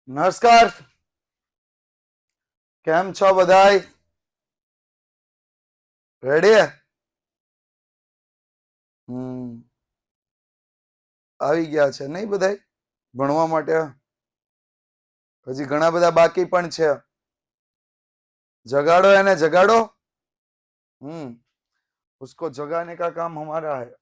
નમસ્કાર. કેમ છો બધાય? રેડી? આવી ગયા છે નહીં બધાય ભણવા માટે? હજી ઘણા બધા બાકી પણ છે. જગાડો એને, જગાડો. उसको जगाने का काम हमारा है.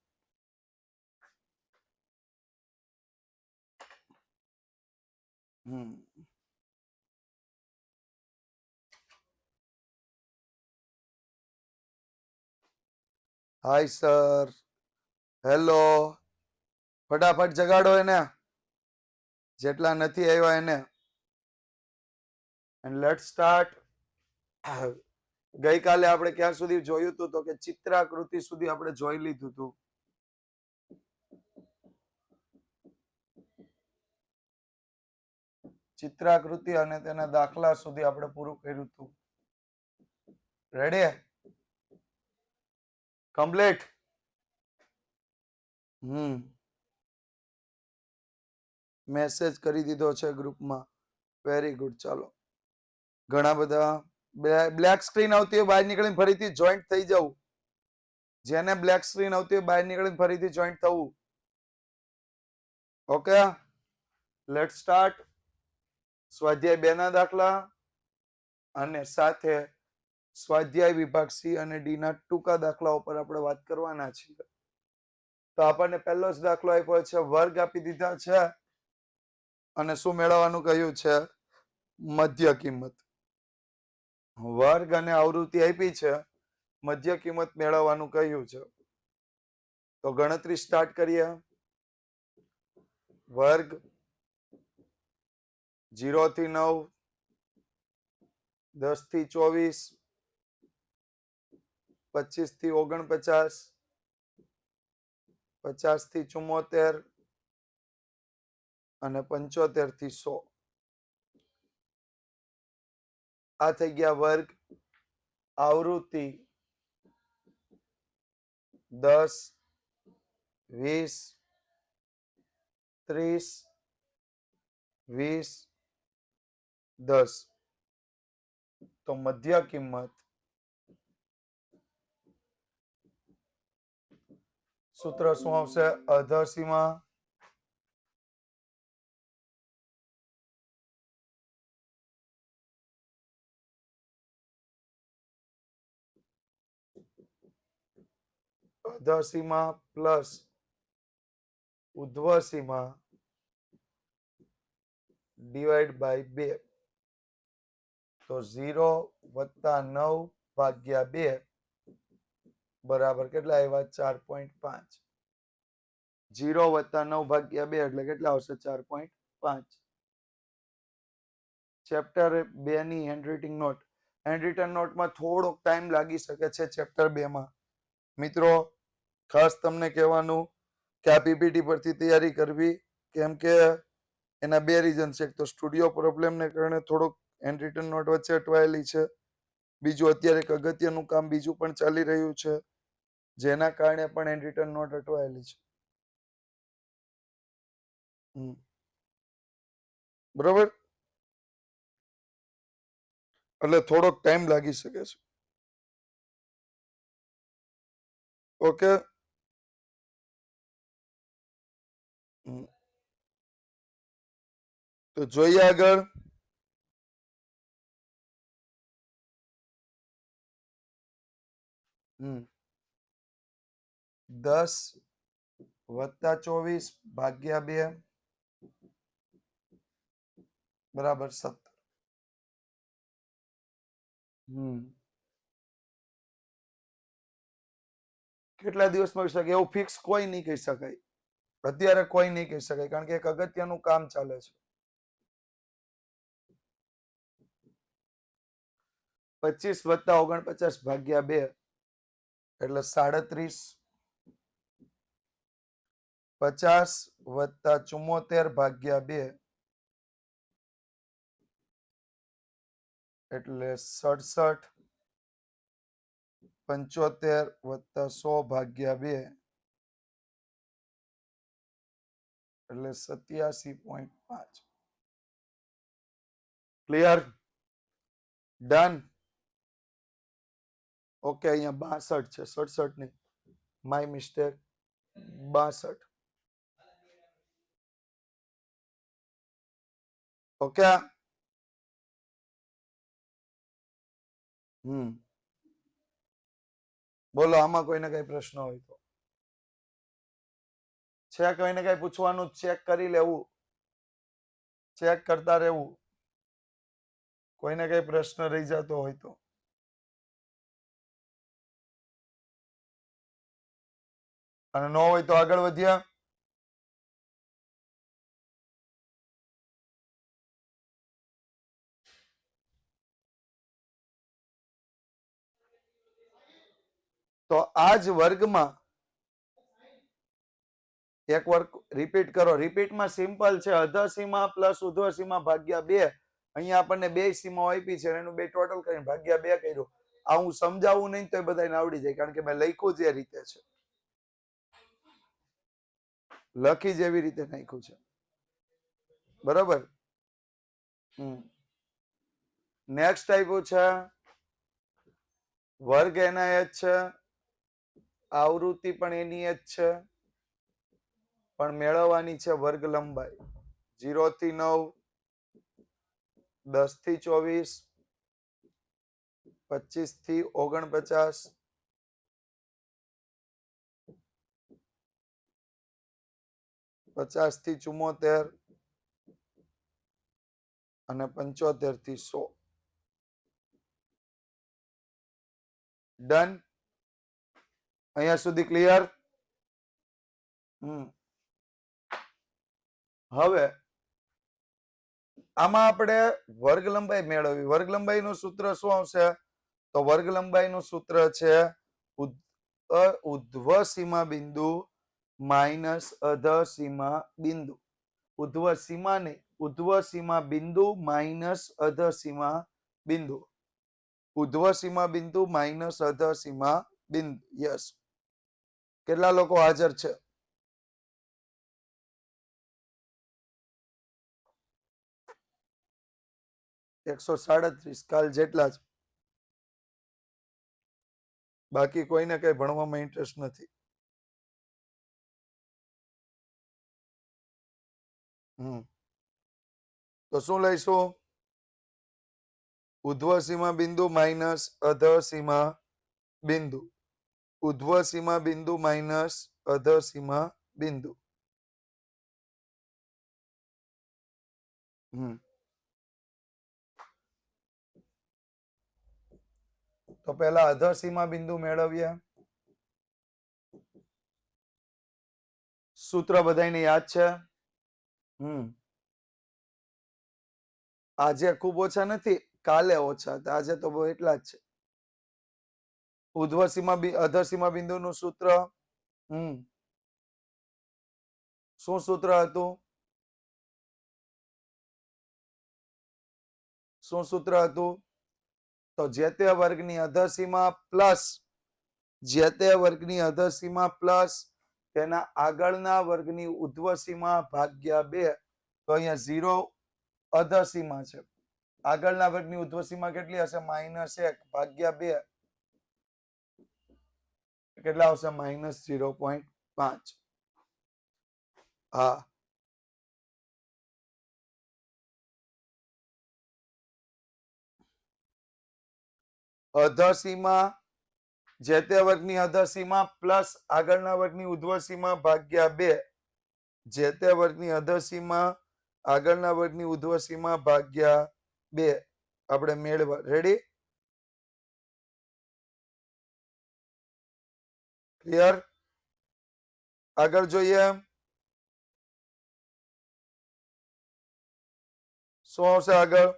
Hi sir. હેલો. ફટાફટ જગાડો એને, જેટલા નથી આવ્યા એને. And let's start. ગઈકાલે આપણે ક્યાં સુધી જોયું હતું? તો કે ચિત્રાકૃતિ સુધી આપણે જોઈ લીધું હતું. ચિત્રાકૃતિ અને તેના દાખલા સુધી આપણે પૂરું કર્યું હતું. રેડી? કમ્પ્લીટ. મેસેજ કરી દીધો છે ગ્રુપમાં. Very good. ચાલો, ઘણા બધા બ્લેક સ્ક્રીન આવતી હોય બહાર નીકળીને ફરીથી જોઈન્ટ થઈ જવું. જેને બ્લેક સ્ક્રીન આવતી હોય બહાર નીકળીને ફરીથી જોઈન્ટ થવું. Okay, let's start. સ્વાધ્યાય 2 ના દાખલા અને સાથે સ્વાધ્યાય વિભાગ સી અને ડી ના ટૂંકા દાખલાઓ પર આપણે વાત કરવાના છીએ. તો આપણને પહેલો જ દાખલો આપ્યો છે, વર્ગ આપી દીધા છે અને શું મેળવવાનું કહ્યું છે? મધ્ય કિંમત. વર્ગ અને આવૃત્તિ આપી છે, મધ્ય કિંમત મેળવવાનું કહ્યું છે. તો ગણતરી સ્ટાર્ટ કરીએ. વર્ગ 0 થી 9, 10 થી 24, 25 થી 49, 50 થી 74 અને 75 થી 100. આ થઈ ગયા વર્ગ. આવૃત્તિ 10, 20, 30, 20, 10. તો મધ્ય કિંમત સૂત્ર શું આવશે? અધસીમા અધસીમા પ્લસ ઉધ્વસીમા ડિવાઈડ બાય 2. તો 0 વત્તા 9 ભાગ્યા 2 બરાબર કેટલા આવ્યા? 4.5. 0 વત્તા 9 ભાગ્યા 2 એટલે કેટલા આવશે? 4.5. ચેપ્ટર 2 ની હેન્ડરાઇટિંગ નોટ. હેન્ડરિટન નોટમાં થોડોક ટાઈમ લાગી શકે છે ચેપ્ટર 2 માં. મિત્રો, ખાસ તમને કહેવાનું કે આ પીપીટી પરથી તૈયારી કરવી, કેમ કે એના 2 રીઝન છે. એક તો સ્ટુડિયો પ્રોબ્લેમને કારણે થોડોક હેન્ડરિટન નોટ વચ્ચે અટવાયેલી છે. બીજું, અત્યારે એક અગત્યનું કામ બીજું પણ ચાલી રહ્યું છે, જેના કારણે પણ હેન્ડરિટન નોટ અટવાયેલી છે. બરોબર? એટલે થોડોક ટાઈમ લાગી શકે છે. ઓકે, તો જોઈએ આગળ. હમ 10 વત્તા 24 ભાગ્યા 2 બરાબર 17. કેટલા દિવસમાં આવી શકે એવું ફિક્સ કોઈ નહીં કહી શકાય. અત્યારે કોઈ નહીં કહી શકાય, કારણ કે એક અગત્યનું કામ ચાલે છે. 25 વત્તા 49 ભાગ્યા 2 એટલે 37. 50 વત્તા 74 ભાગ્યા 2 એટલે 67. 75 વત્તા 100 ભાગ્યા 2 એટલે 87.5. ક્લિયર? ડન. ઓકે, અહીંયા 62 છે, 67 નહીં, માય મિસ્ટેક. 62. ઓકે. બોલો, આમાં કોઈને કઈ પ્રશ્ન હોય તો છે, કોઈને કઈ પૂછવાનું, ચેક કરી લેવું, ચેક કરતા રહેવું, કોઈને કઈ પ્રશ્ન રહી જતો હોય તો. અને ન હોય તો આગળ વધ્યા. તો આજ વર્ગમાં એક વાર રિપીટ કરો. રિપીટમાં સિમ્પલ છે, અધસીમા પ્લસ ઉર્ધ્વસીમા ભાગ્યા 2. અહીંયા આપણને બે સીમાઓ આપી છે, એનું બે ટોટલ કરીને ભાગ્યા 2 કર્યું. આ હું સમજાવું નહીં તો બધાને આવડી જાય, કારણ કે મેં લખ્યું જે રીતે છે, લખી જેવી રીતે નાખ્યું છે. બરાબર. નેક્સ્ટ આપ્યું છે વર્ગ એના જ છે, આવૃત્તિ પણ એની જ છે, પણ મેળવવાની છે વર્ગ લંબાઈ. 0 થી 9, 10 થી 24, 25 થી 49, 50 થી 74 અને 75 થી 100. ડન. અહીંયા સુધી ક્લિયર? હવે આમાં આપણે વર્ગ લંબાઈ મેળવવી. વર્ગ લંબાઈનું સૂત્ર શું આવશે? તો વર્ગ લંબાઈનું સૂત્ર છે ઉધ્વ સીમા બિંદુ માઇનસ અધ સીમા બિંદુ. ઉધ્વ સીમા ને ઉધ્વ સીમા બિંદુ માઇનસ અધ સીમા બિંદુ. ઉધ્વ સીમા બિંદુ માઇનસ અધ સીમા બિંદુ. યસ. કેટલા લોકો હાજર છે? ₹137 કાલ જેટલા જ. બાકી કોઈને કઈ ભણવામાં ઇન્ટરેસ્ટ નથી. તો શું લઈશું? ઉધ્વ સીમા બિંદુ માઇનસ અધ સીમા બિંદુ. ઉધ્વ સીમા બિંદુ માઇનસ અધ સીમા બિંદુ. તો પેલા અધ સીમા બિંદુ મેળવીએ. સૂત્ર બધાને યાદ છે? આજે ખૂબ ઓછા નથી, કાલે ઓછા, આજે તો એટલા જ છે. ઉધ્વ સીમા અધ સીમા બિંદુ નું સૂત્ર શું સૂત્ર હતું? શું સૂત્ર હતું? તો જે તે વર્ગની અધસીમા પ્લસ જે તે વર્ગની અધસીમા પ્લસ તેના આગળના વર્ગની ઉધ્વ સીમા ભાગ્યા 2. તો અહીંયા 0 અધસીમા છે. આગળના વર્ગની ઉધ્વ સીમા કેટલી હશે? -1 ભાગ્યા 2. કેટલા આવશે? -0.5. હા. અધસીમા જે તે વર્ગની અધસીમા પ્લસ આગળના વર્ગની ઉધ્વ સીમા ભાગ્યા 2. જે તે વર્ગની અધસીમા આગળના વર્ગની ઉધ્વ સીમા ભાગ્યા 2 આપણે મેળવવા. રેડી? ક્લિયર? આગળ જોઈએ. શું આવશે આગળ?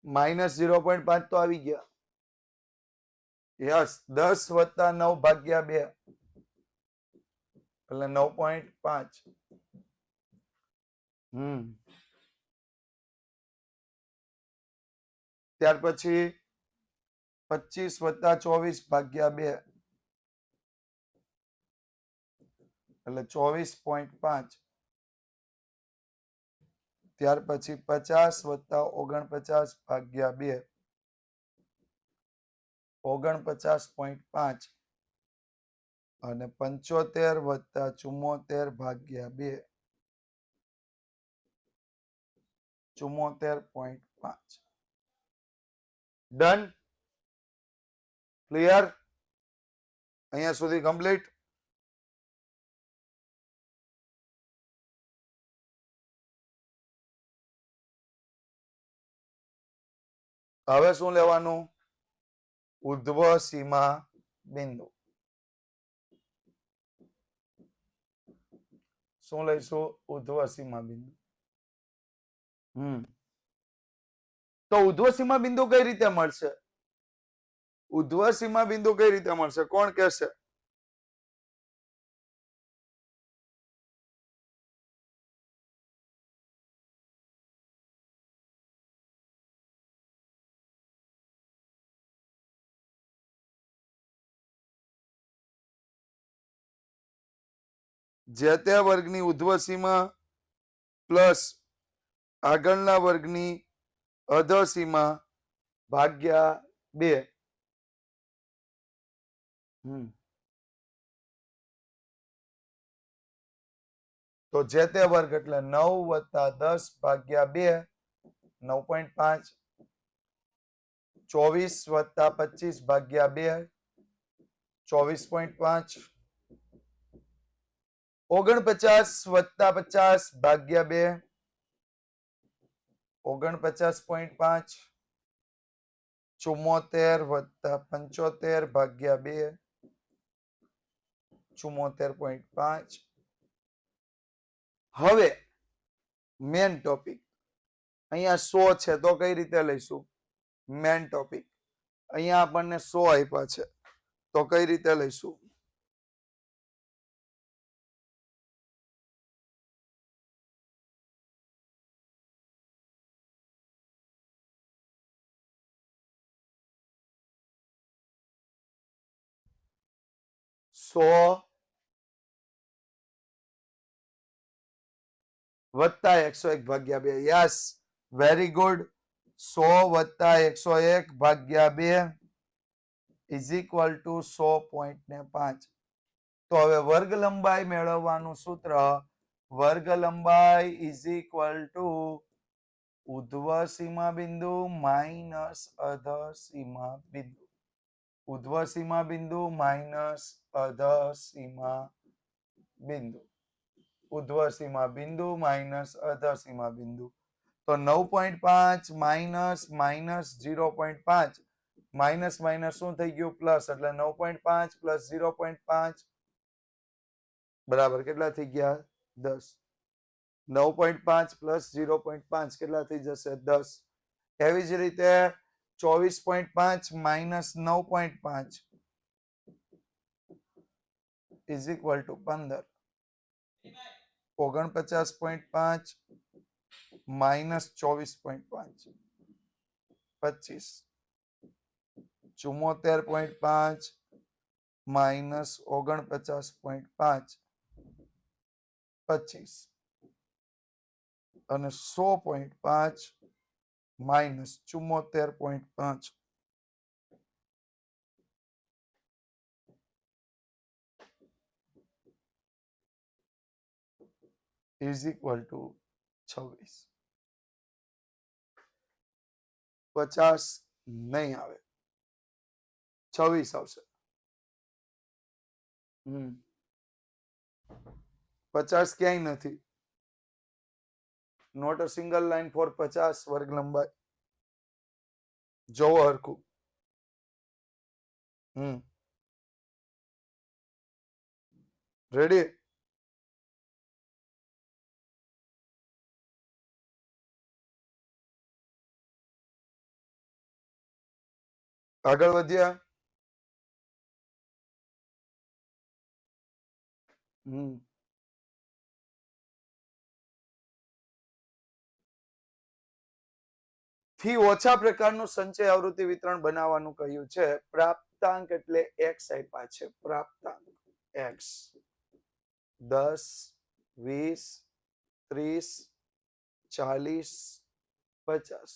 -0.5 તો આવી ગયા. યસ. 10 + 9 ભાગ્યા 2 એટલે 9.5. ત્યાર પછી 25 વત્તા 24 ભાગ્યા 2 એટલે 24.5. ત્યાર પછી 50 વત્તા 49 ભાગ્યા 2 49.5 અને 75 વત્તા 74 ભાગ્યા 2 74.5. ડન, ક્લિયર, અહીંયા સુધી કમ્પ્લીટ. હવે શું લેવાનું? ઉધ્વ સીમા બિંદુ. શું લઈશું? ઉધ્વ સીમા બિંદુ. તો ઉધ્વ સીમા બિંદુ કઈ રીતે મળશે? ઉધ્વ સીમા બિંદુ કઈ રીતે મળશે? કોણ કહેશે? જે તે વર્ગની ઉધ્વ સીમા પ્લસ આગળના વર્ગની અધઃ સીમા ભાગ્યા 2. તો જે તે વર્ગ એટલે 9 વત્તા 10 ભાગ્યા 2 9.5. 24 વત્તા 25 ભાગ્યા 2 24.5. 49 વત્તા 50 ભાગ્યા 2 49.5. 74 વત્તા 75 ભાગ્યા 2 74.5. હવે મેન ટોપિક અહીંયા 100 છે તો કઈ રીતે લઈશું? મેન ટોપિક અહીંયા આપણને 100 આપ્યા છે તો કઈ રીતે લઈશું? સો વત્તા 101 ભાગ્યા 2. Yes, very good. 100 વત્તા 101 ભાગ્યા 2 ઇઝ ઇક્વલ ટુ 100.5. તો હવે વર્ગ લંબાઈ મેળવવાનું સૂત્ર, વર્ગ લંબાઈ ઇઝ ઇક્વલ ટુ ઉધ્વ સીમા બિંદુ માઇનસ અધઃ સીમા બિંદુ. ઉધ્વ સીમા બિંદુ માઇનસ અધઃ સીમા બિંદુ. ઉધ્વ સીમા બિંદુ માઇનસ અધઃ સીમા બિંદુ. તો 9.5 માઇનસ માઇનસ 0.5 માઇનસ માઇનસ શું થઈ ગયું? પ્લસ. એટલે 9.5 પ્લસ 0.5 બરાબર કેટલા થઈ ગયા? 10. 9.5 પ્લસ 0.5 કેટલા થઈ જશે? 10. એવી જ રીતે 24.5 minus 9.5 is equal to 15. 49.5 minus 24.5 25. 74.5 minus 49.5 25 અને 100.5 માઇનસ 74.5 ઇઝ ઇક્વલ ટુ 26. 50 નહીં આવે, 26 આવશે. 50 ક્યાંય નથી. Not a single line for 50 વર્ગ લંબાઈ. જોવો હરખું. રેડી? આગળ વધ્યા. થી ઓછા પ્રકારનું સંચય આવૃત્તિ વિતરણ બનાવવાનું કહ્યું છે. પ્રાપ્તાંક એટલે એક્સ આપ્યા છે. પ્રાપ્તાંક એક્સ 10, 20, 30, 40, 50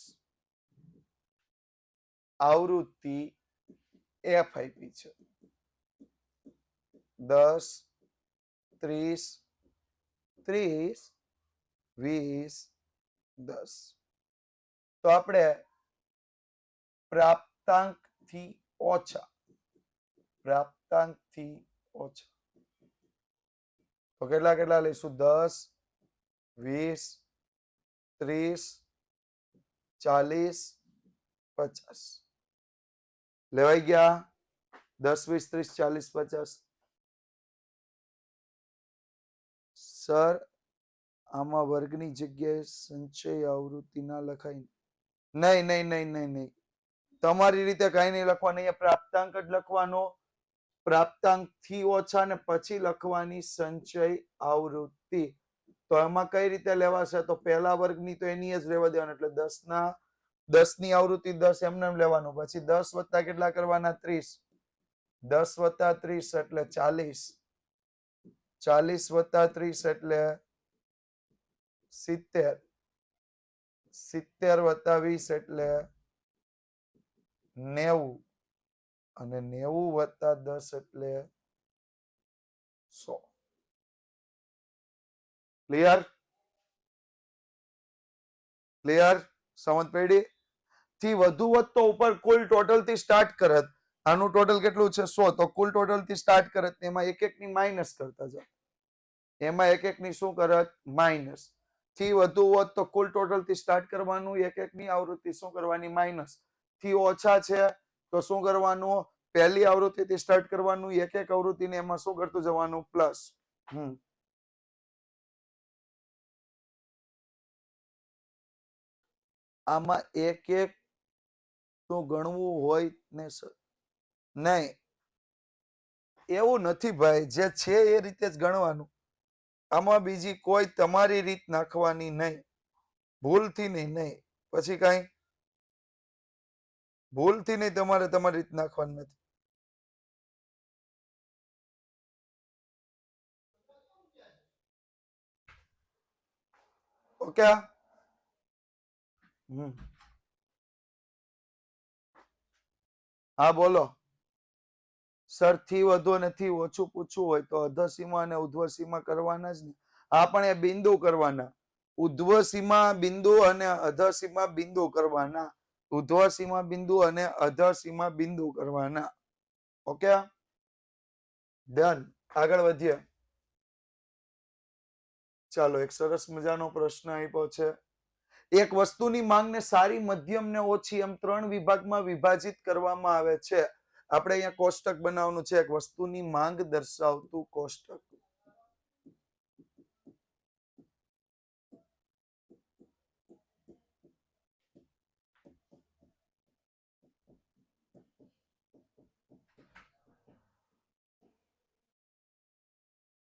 આવૃત્તિ એફ આપી છે. 10, 30, 30, 20, 10. તો આપણે પ્રાપ્તાંક થી ઓછા તો કેટલા લઈશું? 10, 20, 30, 40, 50 લેવાઈ ગયા. 10, 20, 30, 40, 50. સર આમાં વર્ગની જગ્યાએ સંચય આવૃત્તિ ના લખાય? નહીં. તમારી રીતે કઈ નહીં લખવાનું. અહીંયા પ્રાપ્તાંક જ લખવાનો. પ્રાપ્તાંક થી ઓછા ને પછી લખવાની સંચય આવૃત્તિ. તો એમાં કઈ રીતે લેવાશે? તો પહેલા વર્ગની તો એની જ લેવા દેવાનું. એટલે 10 ની આવૃત્તિ 10 એમને લેવાનું. પછી 10 વત્તા કેટલા કરવાના? 30. 10 વત્તા 30 એટલે 40. 40 વત્તા 30 એટલે 70. 70 વત્તા 20 એટલે 90. અને 90 વત્તા 10 એટલે 100. ક્લિયર? સમજ પડી? થી વધુ હોત તો ઉપર કુલ ટોટલ થી સ્ટાર્ટ કરત. આનું ટોટલ કેટલું છે? 100. તો કુલ ટોટલ થી સ્ટાર્ટ કરત. એમાં એક ની માઇનસ કરતા જાઓ. એમાં એક ની શું કરત? માઇનસ. થી વધુ હોત તો કુલ ટોટલ થી સ્ટાર્ટ કરવાનું. એક ની આવૃત્તિ શું કરવાની? માઇનસ. થી ઓછા છે તો શું કરવાનું? પહેલી આવૃત્તિ થી સ્ટાર્ટ કરવાનું. એક આવૃત્તિ ને એમાં શું કરતું જવાનું? પ્લસ. આમાં એક તો ગણવું હોય ને સર? નહીં, એવું નથી ભાઈ. જે છે એ રીતે જ ગણવાનું. આમાં બીજી કોઈ તમારી રીત નાખવાની નહીં. ભૂલથી નહીં. પછી કઈ ભૂલથી નહીં. તમારે તમારી રીત નાખવાની નથી. ઓકે? હા બોલો. સર થી વધુ અને થી ઓછું પૂછવું હોય તો અધસીમા અને ઉધ્વસીમા કરવાના જ ને. આ પણ એ બિંદુ કરવાના. ઉધ્વસીમા બિંદુ અને અધસીમા બિંદુ કરવાના. ઉધ્વસીમા બિંદુ અને અધસીમા બિંદુ કરવાના. ઓકે? ડન. આગળ વધીએ. ચાલો, એક સરસ મજાનો પ્રશ્ન આપ્યો છે. એક વસ્તુની માંગને સારી, મધ્યમ ને ઓછી એમ 3 વિભાગમાં વિભાજિત કરવામાં આવે છે. આપણે અહીંયા કોષ્ટક બનાવવાનું છે. એક વસ્તુની માંગ દર્શાવતું કોષ્ટક.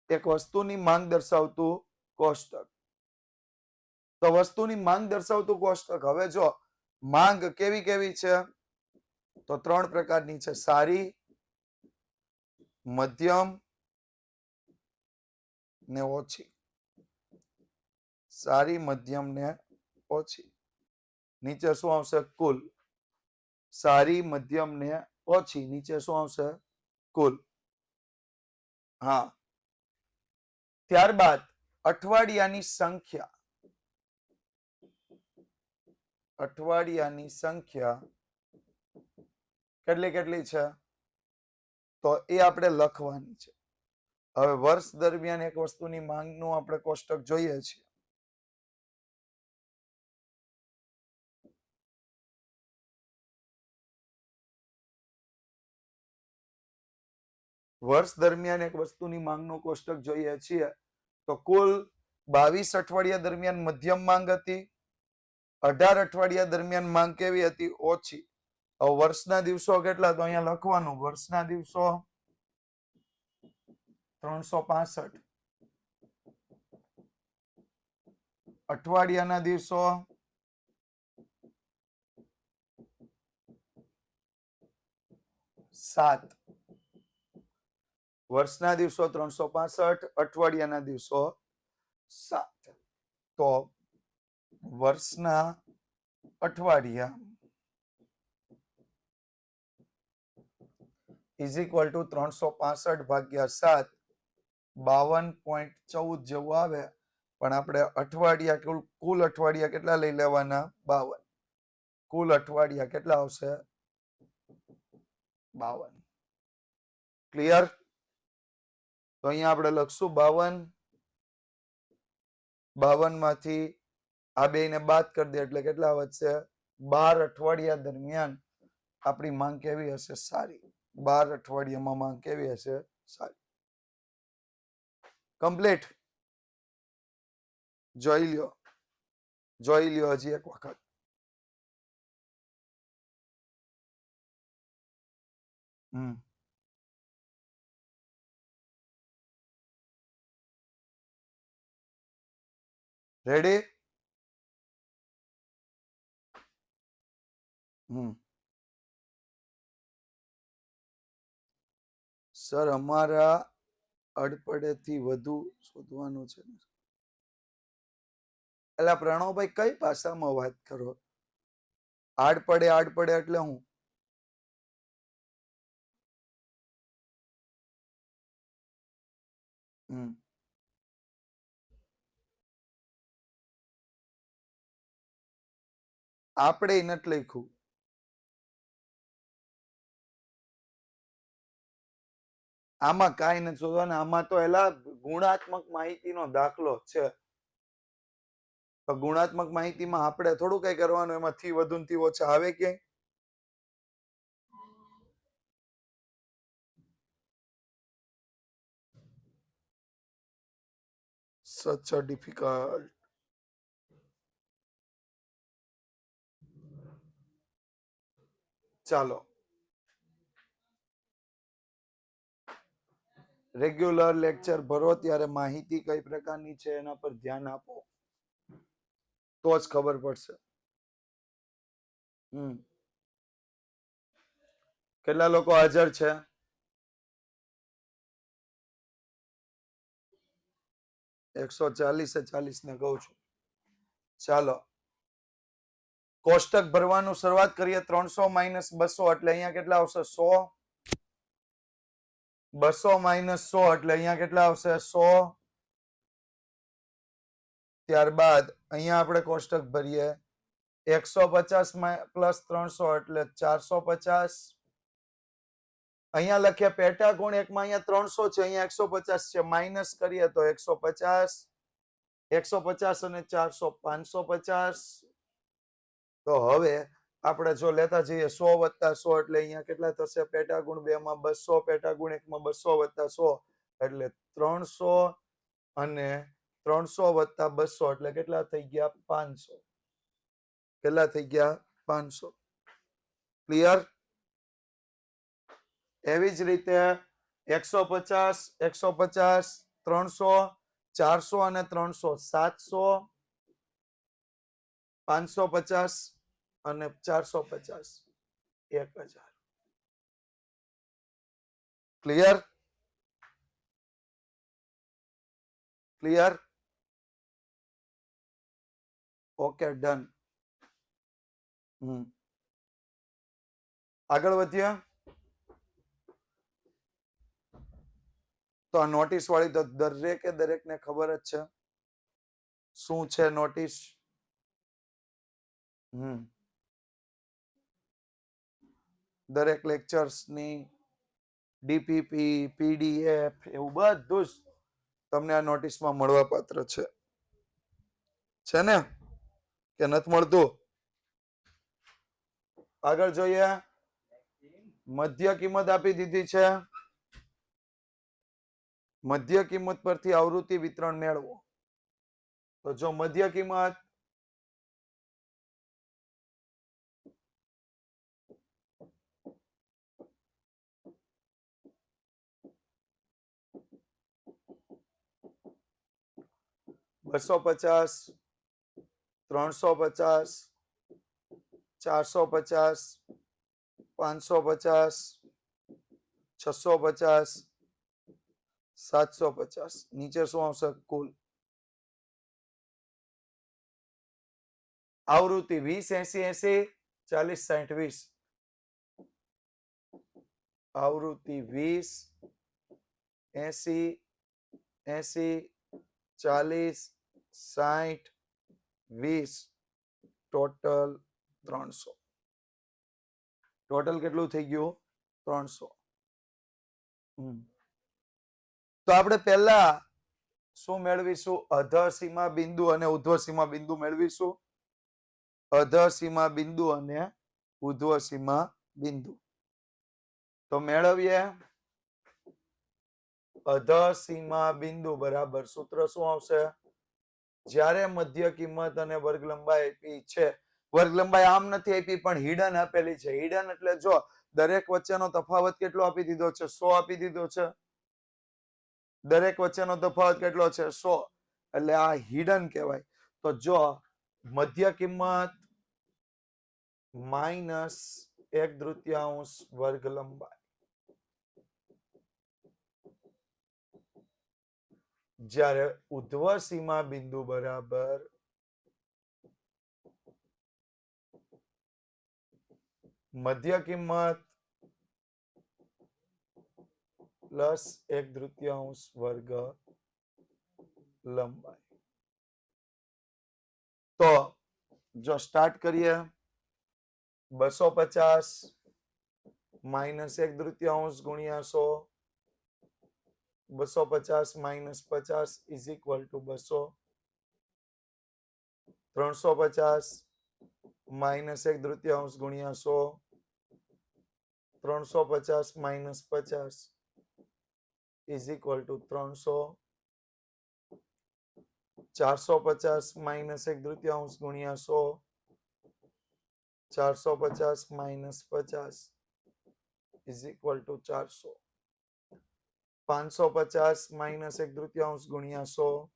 એક વસ્તુની માંગ દર્શાવતું કોષ્ટક. તો વસ્તુની માંગ દર્શાવતું કોષ્ટક. હવે જો માંગ કેવી કેવી છે? તો 3 પ્રકારની છે. સારી, મધ્યમ ને ઓછી. સારી, મધ્યમ ને ઓછી. નીચે શું આવશે? કુલ. સારી, મધ્યમ ને ઓછી. નીચે શું આવશે? કુલ. હા. ત્યારબાદ અઠવાડિયાની સંખ્યા. અઠવાડિયાની સંખ્યા કેટલી છે? તો એ આપણે લખવાની છે. હવે વર્ષ દરમિયાન એક વસ્તુની માંગનું આપણે કોષ્ટક જોઈએ છીએ. વર્ષ દરમિયાન એક વસ્તુની માંગનું કોષ્ટક જોઈએ છીએ. તો કુલ 22 અઠવાડિયા દરમિયાન મધ્યમ માંગ હતી. 18 અઠવાડિયા દરમિયાન માંગ કેવી હતી? ઓછી. હવે વર્ષના દિવસો કેટલા? તો અહીંયા લખવાનું. વર્ષના દિવસો 365. અઠવાડિયાના દિવસો 7 વર્ષના દિવસો 365 અઠવાડિયાના દિવસો 7 તો વર્ષના અઠવાડિયા ઇઝ ઇક્વલ ટુ 365 ભાગ્યા 7 52.14 જેવું આવે પણ આપણે અઠવાડિયા કુલ અઠવાડિયા કેટલા લઈ લેવાના 52 કુલ અઠવાડિયા કેટલા આવશે 52 ક્લિયર તો અહીંયા આપણે લખશું 52 માંથી આ બેને બાદ કરી દે એટલે કેટલા વધશે 12 અઠવાડિયા દરમિયાન આપણી માંગ કેવી હશે સારી 12 અઠવાડિયામાં માંગ કેવી હશે સારી કમ્પ્લીટ જોઈ લ્યો હજી એક વખત રેડી સર અમારા અડપડેથી વધુ શોધવાનું છે એટલે પ્રણવભાઈ કઈ ભાષામાં વાત કરો આડપડે એટલે હું આપણે નથી લખ્યું આમાં કાંઈ નથી શોધવાનું આમાં તો એલા ગુણાત્મક માહિતીનો દાખલો છે તો ગુણાત્મક માહિતીમાં આપણે થોડું કઈ કરવાનું એમાં થી વધુ થી ઓછા આવે ક્યાંય such a difficult ચાલો રેગ્યુલર લેક્ચર ભરો ત્યારે માહિતી કઈ પ્રકારની છે એના પર ધ્યાન આપો તો જ ખબર પડશે કેટલા લોકો હાજર છે 140 ને કહું છું ચાલો કોષ્ટક ભરવાનું શરૂઆત કરીએ 300 માઇનસ 200 એટલે અહીંયા કેટલા આવશે 100 200 માઇનસ 100 એટલે અહીંયા કેટલા આવશે 100 ત્યારબાદ અહીંયા આપણે કોષ્ટક ભરીએ 150 પ્લસ 300 એટલે 450 અહીંયા લખીએ પેટા ગુણ એકમાં અહીંયા 300 છે અહીંયા 150 છે માઇનસ કરીએ તો 150 150 અને 400 550 તો હવે આપણે જો લેતા જઈએ 100 વત્તા 100 એટલે અહીંયા કેટલા થશે પેટા ગુણ 2 માં 200 પેટા ગુણ 1 માં 200 વત્તા 100 એટલે 300 અને 300 વત્તા 200 એટલે કેટલા થઈ ગયા 500 કેટલા થઈ ગયા 500 ક્લિયર એવી જ રીતે 150 300 400 અને 300 700 550 અને 450 1000 ક્લિયર ઓકે ડન આગળ વધ્યા તો આ નોટિસ વાળી તો દરેકને ખબર જ છે શું છે નોટિસ દરેક લેક્ચર્સની ડીપીપી પીડીએફ એવું બધું જ તમને આ નોટિસમાં મળવા પાત્ર છે ને કે નથી મળતું આગળ જોઈએ મધ્ય કિંમત આપી દીધી છે મધ્ય કિંમત પરથી આવૃત્તિ વિતરણ મેળવો તો જો મધ્ય કિંમત $250 $350 $450 $550 650 750 નીચે શું આવશે કુલ આવૃત્તિ 20 80 80 40 60 20 આવૃત્તિ 20 80 80 40 60 20 ટોટલ 300 ટોટલ કેટલું થઈ ગયું 300 તો આપણે પહેલા શું મેળવીશું અધર સીમા બિંદુ અને ઉધ્વ સીમા બિંદુ મેળવીશું અધર સીમા બિંદુ અને ઉધ્વ સીમા બિંદુ તો મેળવીએ અધર સીમા બિંદુ બરાબર સૂત્ર શું આવશે જ્યારે મધ્ય કિંમત અને વર્ગ લંબાઈ આપી છે વર્ગ લંબાઈ આમ નથી આપી પણ હિડન આપેલી છે હિડન એટલે જો દરેક વચ્ચેનો તફાવત કેટલો આપી દીધો છે 100 આપી દીધો છે દરેક વચ્ચેનો તફાવત કેટલો છે 100 એટલે આ હિડન કહેવાય તો જો મધ્ય કિંમત માઇનસ 1/3 વર્ગ લંબાઈ જ્યારે ઉધ્વ સીમા બિંદુ બરાબર મધ્ય કિંમત પ્લસ 1/3 વર્ગ લંબાઈ તો જો સ્ટાર્ટ કરીએ 250 માઇનસ 1/3 ગુણ્યા 100 250 minus 50 is equal to 200 350 minus 1/3 ગુણ્યા 100 350 minus 50 is equal to 300 450 minus 1/3 ગુણ્યા 100 450 minus 50 is equal to 400 550 minus 1/3 ગુણ્યા 100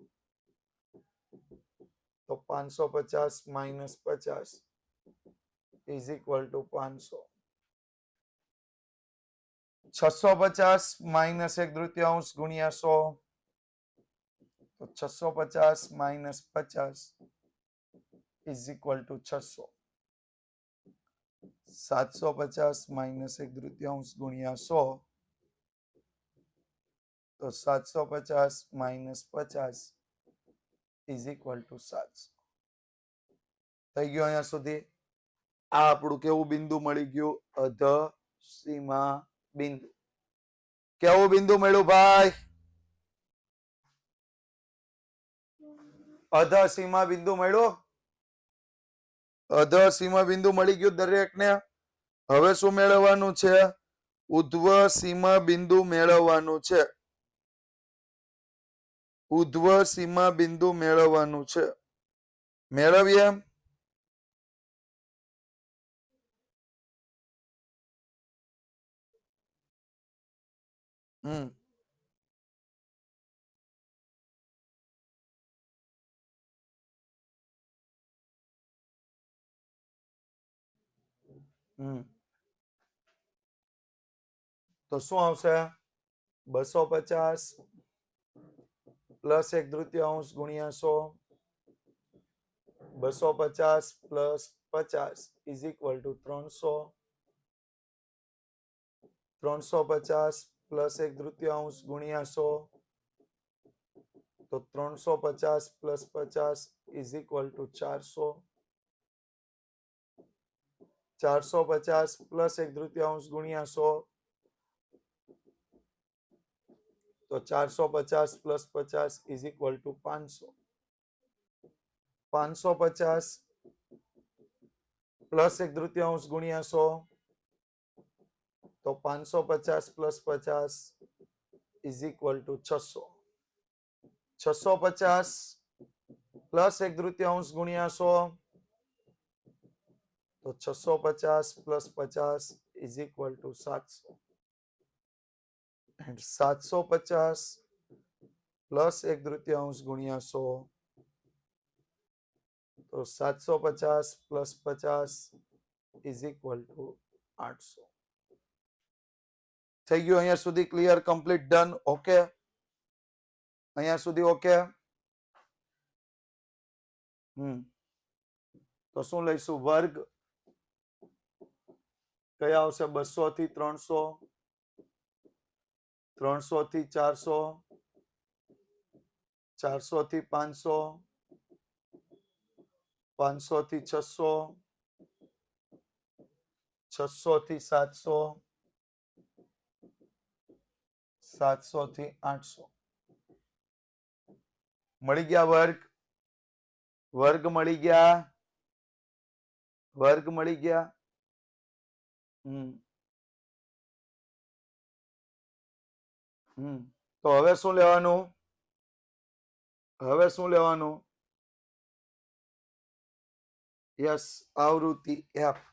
તો 550 minus 50 is equal to 500 650 minus 1/3 ગુણ્યા 100 તો 650 minus 50 is equal to 600 750 minus 1/3 ગુણ્યા 100 તો 750 માઇનસ 50 ઇઝ ઇક્વલ ટુ 700 થઈ ગયું અહીંયા સુધી આ આપણું કેવું બિંદુ મળી ગયું અધ સીમા બિંદુ કેવું બિંદુ મળ્યું ભાઈ અધ સીમા બિંદુ મળ્યું અધ સીમા બિંદુ મળી ગયું દરેકને હવે શું મેળવવાનું છે ઉધ્વ સીમા બિંદુ મેળવવાનું છે ઉધ્વ સીમા બિંદુ મેળવવાનું છે મેળવીએ તો શું આવશે 250 પ્લસ 1/3 ગુણ્યા 100 250 plus 50 is equal to 300 350 plus 1/3 ગુણ્યા 100 તો 350 plus 50 is equal to 400 450 plus 1/3 ગુણ્યા 100 તો 450 plus 50 is equal to 500 550 plus 1/3 ગુણ્યા 100 તો 550 plus 50 is equal to 600 650 plus 1/3 ગુણ્યા 100 તો 650 plus 50 is equal to 700 and 750 plus 1/3 ગુણ્યા 100 તો 750 પ્લસ 50 ઇઝ ઇક્વલ ટુ 800 થઈ ગયું અહીંયા સુધી ક્લિયર, કમ્પ્લીટ, ડન, ઓકે? અહીંયા સુધી ઓકે? તો શું લઈશું? વર્ગ કયા આવશે? 200 થી 300, 300 થી 400, 400 થી 500, 500 થી 600, 600 થી 700, 700 થી 800. મળી ગયા વર્ગ? વર્ગ મળી ગયા? વર્ગ મળી ગયા? તો હવે શું લેવાનું? હવે શું લેવાનું? યસ, આવૃત્તિ એફ.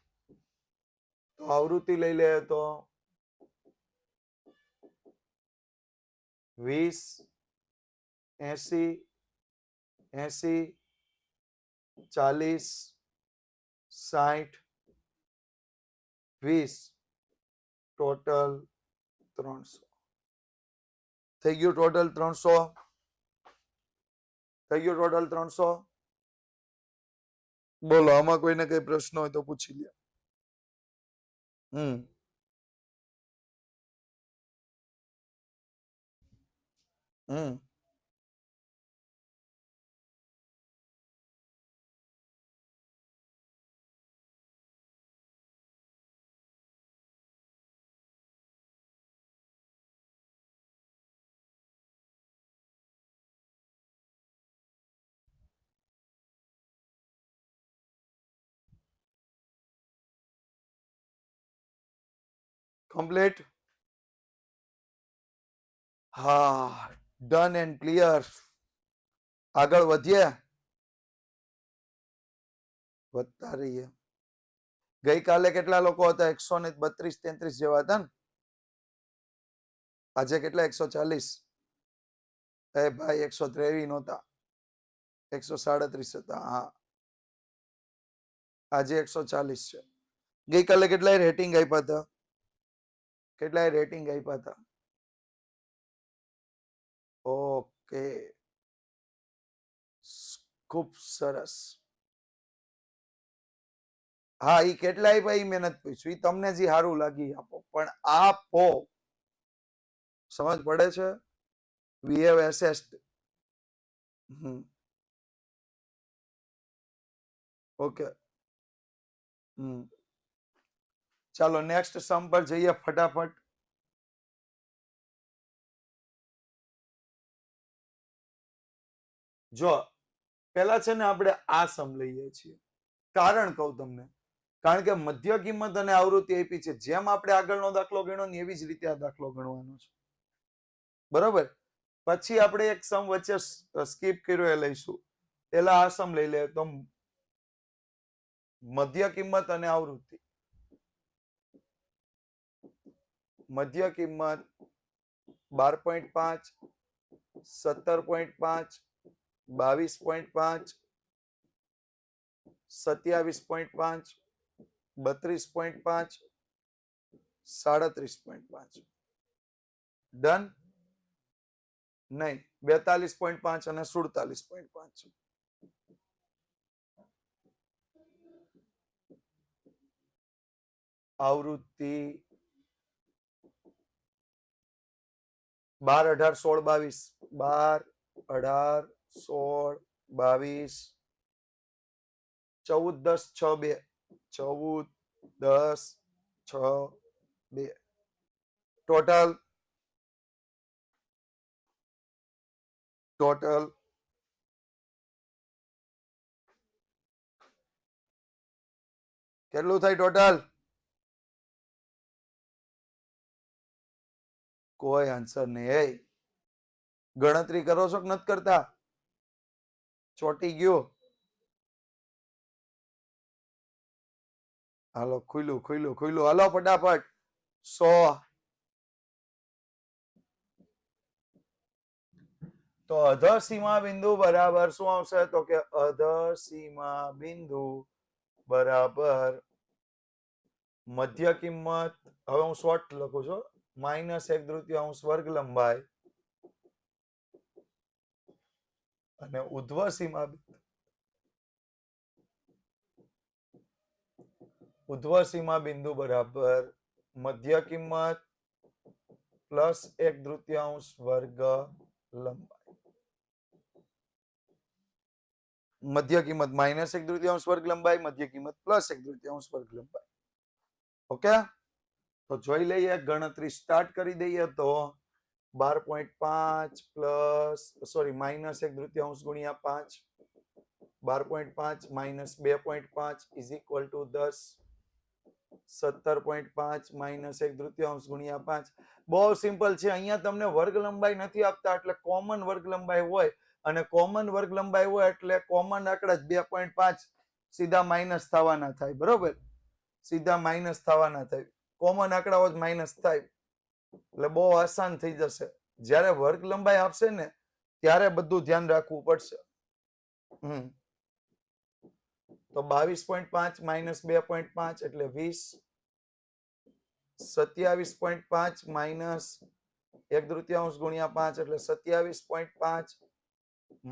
તો આવૃત્તિ લઈ લે તો 20, 80, 80, 40, 60, 20, ટોટલ 300. થઈ ગયું ટોટલ 300? થઈ ગયું ટોટલ 300? બોલો, આમાં કોઈને કઈ પ્રશ્ન હોય તો પૂછી લે. કમ્પ્લીટ? હા, ડન એન્ડ ક્લિયર. આગળ વધીએ? વધતા રહીએ. ગઈકાલે કેટલા લોકો હતા? 132, 33 જેવા હતા ને? આજે કેટલા? 140. એ ભાઈ 123 નહોતા, 137 હતા. હા, આજે 140 છે. ગઈકાલે કેટલાય રેટિંગ આપ્યા હતા? કેટલાય રેટિંગ આપ્યા હતા? ઓકે, ખૂબ સરસ. હા, ઈ કેટલા આપ્યા ઈ મહેનત પૂછ્યું. ઈ તમને જે સારું લાગી આપો, પણ આપો. સમજ પડે છે? We have assessed. ઓકે. ચાલો નેક્સ્ટ સમ પર જઈએ ફટાફટ. જો પેલા છે ને આપણે આ સમ લઈએ છીએ. કારણ કહું તમને, કારણ કે મધ્ય કિંમત અને આવૃત્તિ આપી છે. જેમ આપણે આગળનો દાખલો ગણ્યો ને એવી જ રીતે આ દાખલો ગણવાનો છે. બરોબર? પછી આપણે એક સમ વચ્ચે સ્કીપ કર્યો એ લઈશું. પેલા આ સમ લઈ લે તો મધ્ય કિંમત અને આવૃત્તિ. મધ્ય કિંમત 12.5, 17.5, 22.5, 27.5, 32.5, 37.5. ડન? નહીં, 42.5 અને 47.5. આવૃત્તિ 12, 18, 16, 22, 12, 18, 16, 22, 14, 10, 6, 2. ટોટલ કેટલું થાય? ટોટલ કોઈ આન્સર નહીં. ગણતરી કરો છો કે નથી કરતા? ચોટી ગયો? હાલો, ખુલ્લું. હાલો ફટાફટ. 100. તો અધર સીમા બિંદુ બરાબર શું આવશે? તો કે અધર સીમા બિંદુ બરાબર મધ્ય કિંમત. હવે હું શોર્ટ લખું છું. -1/3 વર્ગ લંબાઈ અને ઉધ્વ સીમા બિંદુ બરાબર મધ્ય કિંમત પ્લસ 1/3 વર્ગ લંબાઈ. મધ્ય કિંમત -1/3 વર્ગ લંબાઈ, મધ્ય કિંમત +1/3 વર્ગ લંબાઈ. ઓકે, તો જોઈ લઈએ, ગણતરી સ્ટાર્ટ કરી દઈએ. તો 12.5 પ્લસ સોરી -1/3 ગુણ્યા 5, 12.5 - 2.5 ઇઝ ઇક્વલ ટુ 10. 17.5 - 1/3 ગુણ્યા 5. બહુ સિમ્પલ છે. અહીંયા તમને વર્ગ લંબાઈ નથી આપતા એટલે કોમન વર્ગ લંબાઈ હોય, અને કોમન વર્ગ લંબાઈ હોય એટલે કોમન આંકડા જ 2.5 સીધા માઇનસ થવાના થાય. બરોબર, સીધા માઇનસ થવાના થાય. કોમન આંકડાઓ જ માઇનસ થાય એટલે બહુ આસાન થઈ જશે. જ્યારે વર્ગ લંબાઈ આપશે ને ત્યારે બધું ધ્યાન રાખવું પડશે. તો 22.5 - 2.5 એટલે 20. 27.5 - 1/3 ગુણ્યા 5 એટલે 27.5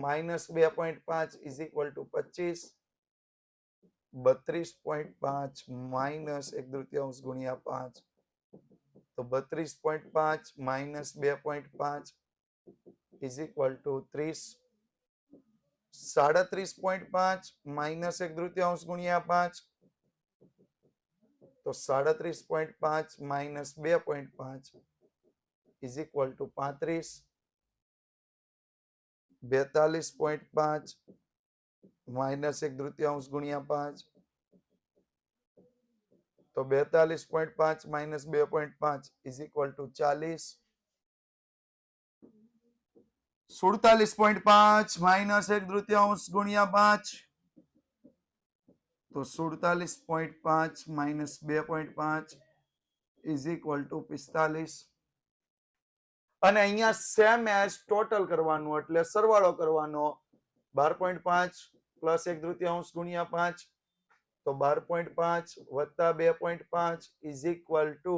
-2.5 ઇઝ ઇક્વલ ટુ 25. 32.5 - 1/3 ગુણ્યા 5 તો 32.5 - 2.5 ઇઝ ઇક્વલ ટુ 30. 37.5 - 1/3 ગુણ્યા 5 તો 37.5 - 2.5 ઇઝ ઇક્વલ ટુ 35. 42.5 - 1/3 ગુણ્યા 5 તો 42.5 - 2.5 ઇઝ ઇક્વલ ટુ 40. 47.5 - 1/3 ગુણ્યા 5 તો 47.5 - 2.5 ઇઝ ઇક્વલ ટુ 45. અને અહીંયા સેમ એઝ ટોટલ કરવાનું એટલે સરવાળો કરવાનો. 12.5 પ્લસ 1/3 ગુણ્યા 5 તો 12.5 વત્તા 2.5 ઇઝ ઇક્વલ ટુ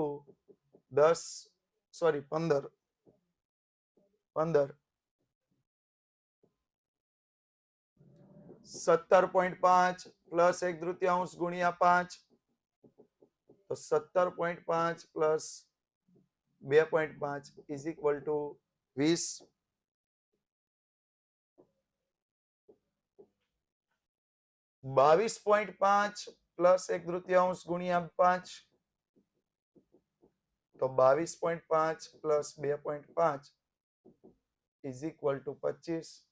15. 17.5 પ્લસ 1/3 ગુણ્યા 5 તો 17.5 plus 2.5 is equal to 20. 22.5 plus 1/3 ગુણ્યા 5 તો 22.5 plus 2.5 is equal to 25.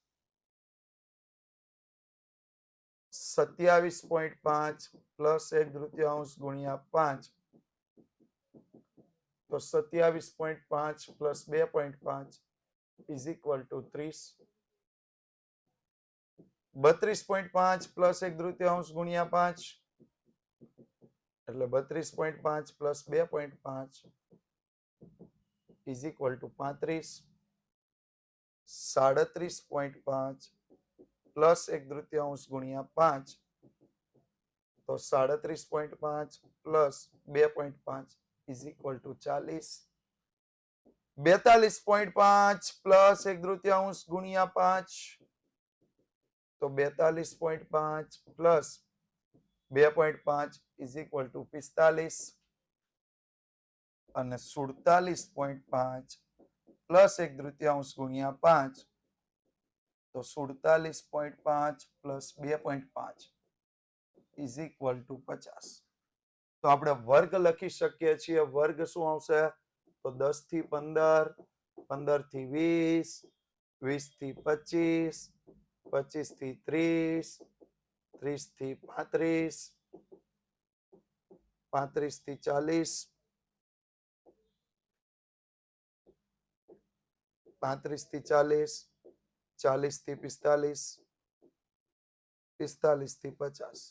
27.5 plus 1/3 ગુણ્યા 5 તો 27.5 plus 2.5 is equal to 30. 32.5 plus 1/3 ગુણ્યા 5 એટલે 32.5 plus 2.5 is equal to 35. 37.5 plus 1/3 ગુણ્યા 5 તો 37.5 plus 2.5 is equal to 40. 42.5 plus 1/3 ગુણ્યા 5 તો 42.5 પ્લસ 2.5 ઇઝ ઇક્વલ ટુ 45. અને 47.5 પ્લસ 1/3 ગુણ્યા 5 તો 47.5 પ્લસ 2.5 ઇઝ ઇક્વલ ટુ 50. તો આપણે વર્ગ લખી શકીએ છીએ. વર્ગ શું આવશે? તો 10 થી 15, 15 થી 20, 20 થી 25, 25 થી 30, 30 થી 35, 35 થી 40, 35 થી 40, 40 થી 45, 45 થી 50.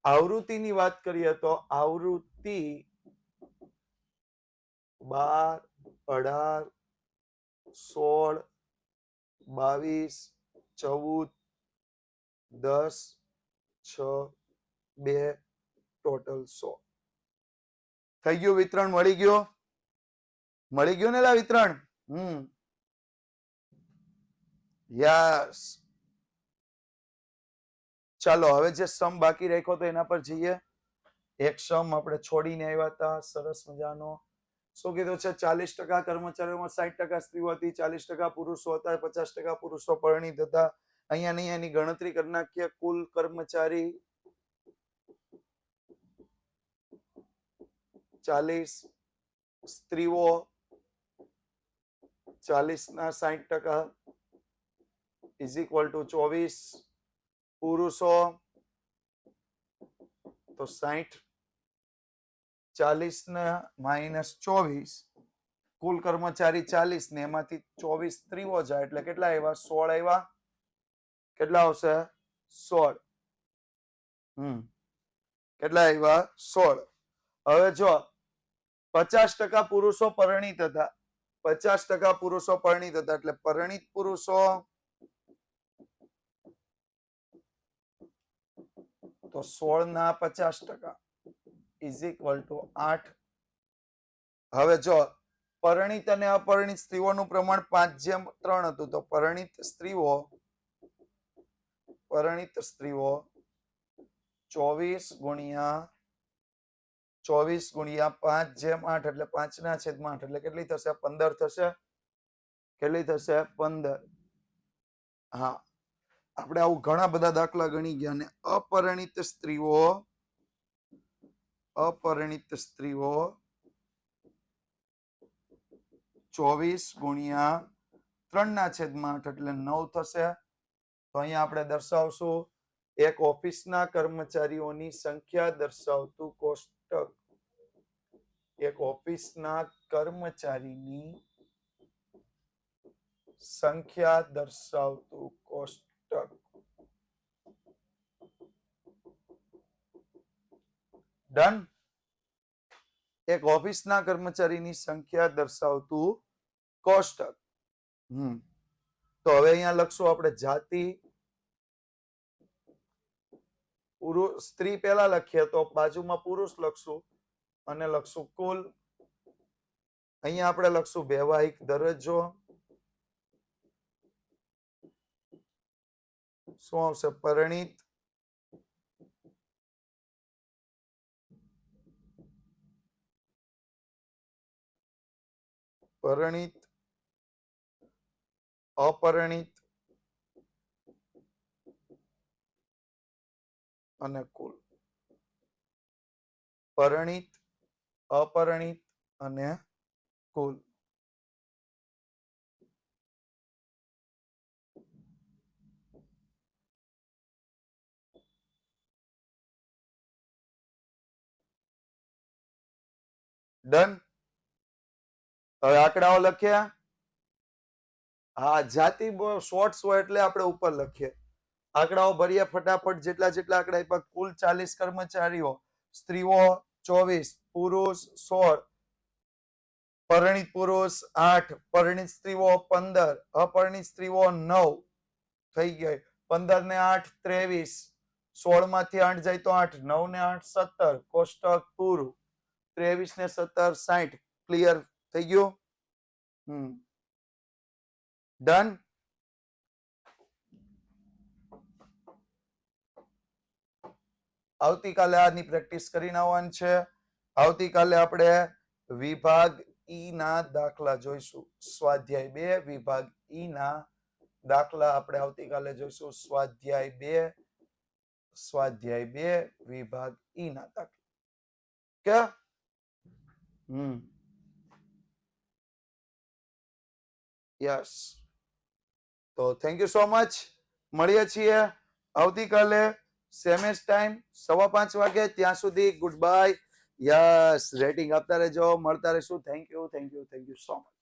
આવૃત્તિની વાત કરીએ તો આવૃત્તિ 12, 18, 16, 22, 14, 10, 6, 2 ટોટલ 100. થઈ ગયું વિતરણ? મળી ગયું? મળી ગયું ને લા વિતરણ? યસ. ચાલો હવે જે સમ બાકી રાખ્યો તો એના પર જઈએ. એક સમ આપણે છોડીને આવ્યા હતા, સરસ મજાનો. શું કીધું છે? 40% કર્મચારીઓમાં 60% સ્ત્રીઓ હતી, 40% પુરુષો હતા, 50% પુરુષો પરિણીત હતા. અહીંયા નહીં, એની ગણતરી કરી નાખીએ. કુલ કર્મચારી 40, સ્ત્રીઓ 40 ના 60% ઇઝ ઇક્વલ ટુ 24, પુરુષો તો 60, 40 ના -24, કુલ કર્મચારી 40 ને એમાંથી 24 સ્ત્રીઓ જાય એટલે કેટલા આવ્યા? 16 આવ્યા. કેટલા આવશે? 16. કેટલા આવ્યા? 16. હવે જો 50% પુરુષો પરિણીત હતા, 50% પુરુષો પરિણીત હતા એટલે પરિણીત પુરુષો તો 16 ના 50% ઇઝ ઇક્વલ ટુ 8. હવે જો પરિણીત અને અપરિણીત સ્ત્રીઓનું પ્રમાણ 5:3 હતું તો પરિણીત સ્ત્રીઓ 24 ગુણ્યા 5/8 એટલે 5/8 એટલે કેટલી થશે? 15 થશે. કેટલી થશે? 15. હા, આપણે આવું ઘણા બધા દાખલા ગણી ગયા. ને અપરિણીત સ્ત્રીઓ 24 ગુણ્યા 3/8 એટલે 9 થશે. તો અહીંયા આપણે દર્શાવશું એક ઓફિસના કર્મચારીઓની સંખ્યા દર્શાવતું કોષ્ટક. એક ઓફિસના કર્મચારીની સંખ્યા દર્શાવતું કોષ્ટક. ડન. એક ઓફિસના કર્મચારીની સંખ્યા દર્શાવતું કોષ્ટક. તો હવે અહીંયા લખશું આપણે જાતિ. પુરુષ સ્ત્રી પહેલા લખીએ તો બાજુમાં પુરુષ લખશું અને લખશું કુલ. અહીંયા આપણે લખશું વૈવાહિક દરજ્જો. શું આવશે? પરિણીત. પરિણીત, અપરિણીત અને કુલ. પરિણીત, અપરિણીત અને કુલ. ડન. હવે આંકડાઓ લખ્યા. હા, જાતિ શોર્ટ્સ હોય એટલે આપણે ઉપર લખીએ. આંકડાઓ ભરીએ ફટાફટ. જેટલા આંકડા આપ્યા. કુલ 40 કર્મચારીઓ, સ્ત્રીઓ 24, પુરુષ 16, પરિણીત પુરુષ 8, પરિણીત સ્ત્રીઓ 15, અપરિણીત સ્ત્રીઓ 9 થઈ ગઈ. 15 ને 8 23, 16 માંથી 8 જાય તો 8, 9 ને 8 17, કોષ્ટક પૂરું. 23 ને 17 60. ક્લિયર થઈ ગયું? ડન. આવતીકાલે આની પ્રેક્ટિસ કરીને આવવાની છે. આવતીકાલે આપણે વિભાગ ઈ ના દાખલા જોઈશું. સ્વાધ્યાય 2 વિભાગ ઈ ના દાખલા આપણે આવતીકાલે જોઈશું. સ્વાધ્યાય 2 વિભાગ ઈ ના દાખલા. કે યસ. તો થેન્ક યુ સો મચ. મળીએ છીએ આવતીકાલે સેમેસ ટાઈમ 5:15 વાગે. ત્યાં સુધી ગુડ બાય. યસ, રેટિંગ આપતા રહેજો. મળતા રહેશું. Thank you so much.